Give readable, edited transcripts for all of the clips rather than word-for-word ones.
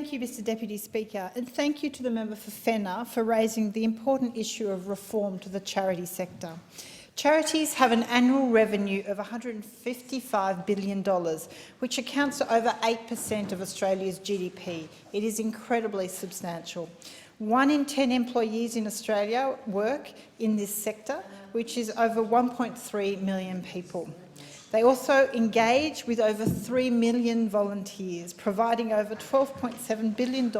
Thank you, Mr Deputy Speaker, and thank you to the member for Fenner for raising the important issue of reform to the charity sector. Charities have an annual revenue of $155 billion, which accounts for over 8% of Australia's GDP. It is incredibly substantial. 1 in 10 employees in Australia work in this sector, which is over 1.3 million people. They also engage with over 3 million volunteers, providing over $12.7 billion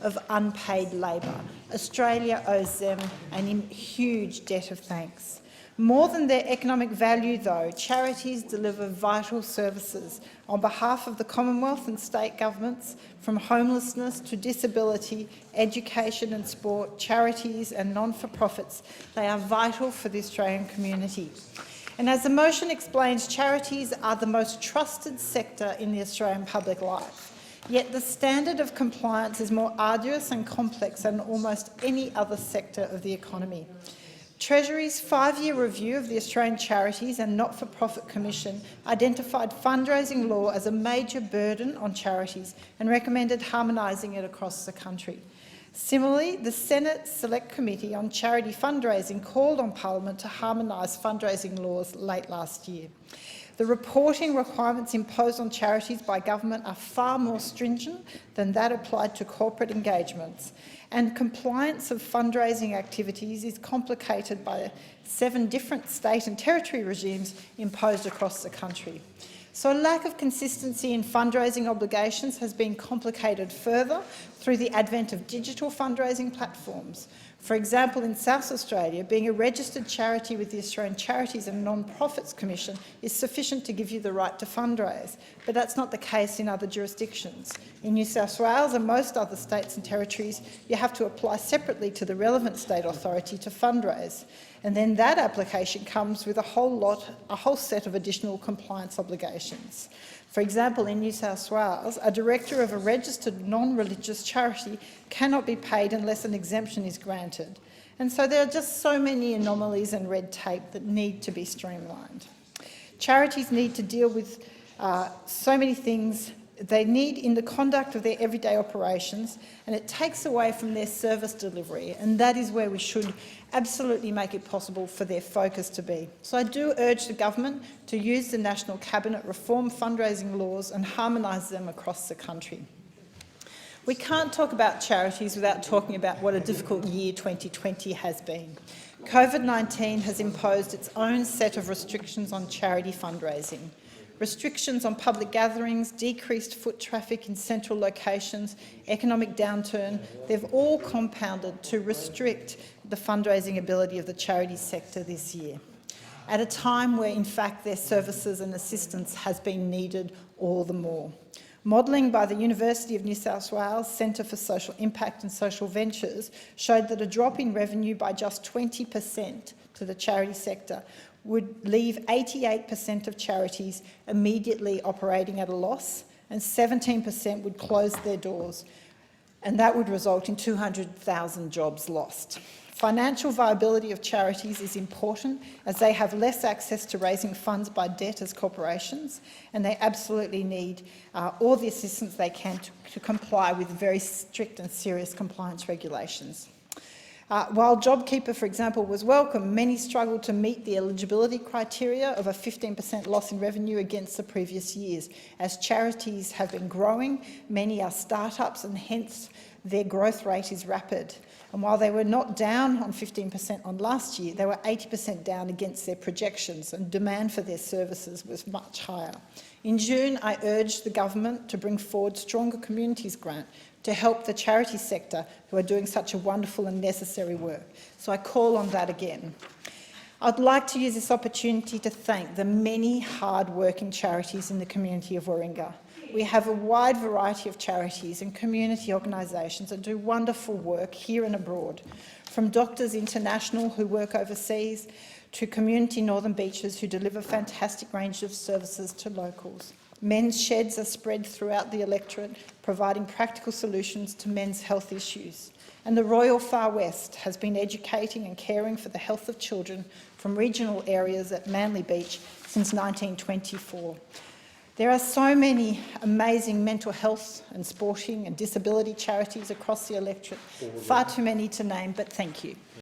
of unpaid labour. Australia owes them a huge debt of thanks. More than their economic value, though, charities deliver vital services on behalf of the Commonwealth and state governments, from homelessness to disability, education and sport, charities and non-for-profits. They are vital for the Australian community. And as the motion explains, charities are the most trusted sector in the Australian public life. Yet the standard of compliance is more arduous and complex than almost any other sector of the economy. Treasury's 5-year review of the Australian Charities and Not-for-Profit Commission identified fundraising law as a major burden on charities and recommended harmonising it across the country. Similarly, the Senate Select Committee on Charity Fundraising called on Parliament to harmonise fundraising laws late last year. The reporting requirements imposed on charities by government are far more stringent than that applied to corporate engagements, and compliance of fundraising activities is complicated by 7 different state and territory regimes imposed across the country. So a lack of consistency in fundraising obligations has been complicated further through the advent of digital fundraising platforms. For example, in South Australia, being a registered charity with the Australian Charities and Non-Profits Commission is sufficient to give you the right to fundraise, but that's not the case in other jurisdictions. In New South Wales and most other states and territories, you have to apply separately to the relevant state authority to fundraise, and then that application comes with a whole set of additional compliance obligations. For example, in New South Wales, a director of a registered non-religious charity cannot be paid unless an exemption is granted. And so there are just so many anomalies and red tape that need to be streamlined. Charities need to deal with so many things they need in the conduct of their everyday operations, and it takes away from their service delivery, and that is where we should absolutely make it possible for their focus to be. So I do urge the government to use the National Cabinet reform fundraising laws and harmonise them across the country. We can't talk about charities without talking about what a difficult year 2020 has been. COVID-19 has imposed its own set of restrictions on charity fundraising. Restrictions on public gatherings, decreased foot traffic in central locations, economic downturn, they've all compounded to restrict the fundraising ability of the charity sector this year, at a time where, in fact, their services and assistance has been needed all the more. Modelling by the University of New South Wales Centre for Social Impact and Social Ventures showed that a drop in revenue by just 20% to the charity sector would leave 88% of charities immediately operating at a loss, and 17% would close their doors, and that would result in 200,000 jobs lost. Financial viability of charities is important, as they have less access to raising funds by debt as corporations, and they absolutely need all the assistance they can to comply with very strict and serious compliance regulations. While JobKeeper, for example, was welcome, many struggled to meet the eligibility criteria of a 15% loss in revenue against the previous years. As charities have been growing, many are startups, and hence their growth rate is rapid. And while they were not down on 15% on last year, they were 80% down against their projections, and demand for their services was much higher. In June, I urged the government to bring forward Stronger Communities Grant to help the charity sector, who are doing such a wonderful and necessary work. So I call on that again. I'd like to use this opportunity to thank the many hard-working charities in the community of Warringah. We have a wide variety of charities and community organisations that do wonderful work here and abroad, from Doctors International, who work overseas, to Community Northern Beaches, who deliver a fantastic range of services to locals. Men's sheds are spread throughout the electorate, providing practical solutions to men's health issues. And the Royal Far West has been educating and caring for the health of children from regional areas at Manly Beach since 1924. There are so many amazing mental health and sporting and disability charities across the electorate, far too many to name, but thank you.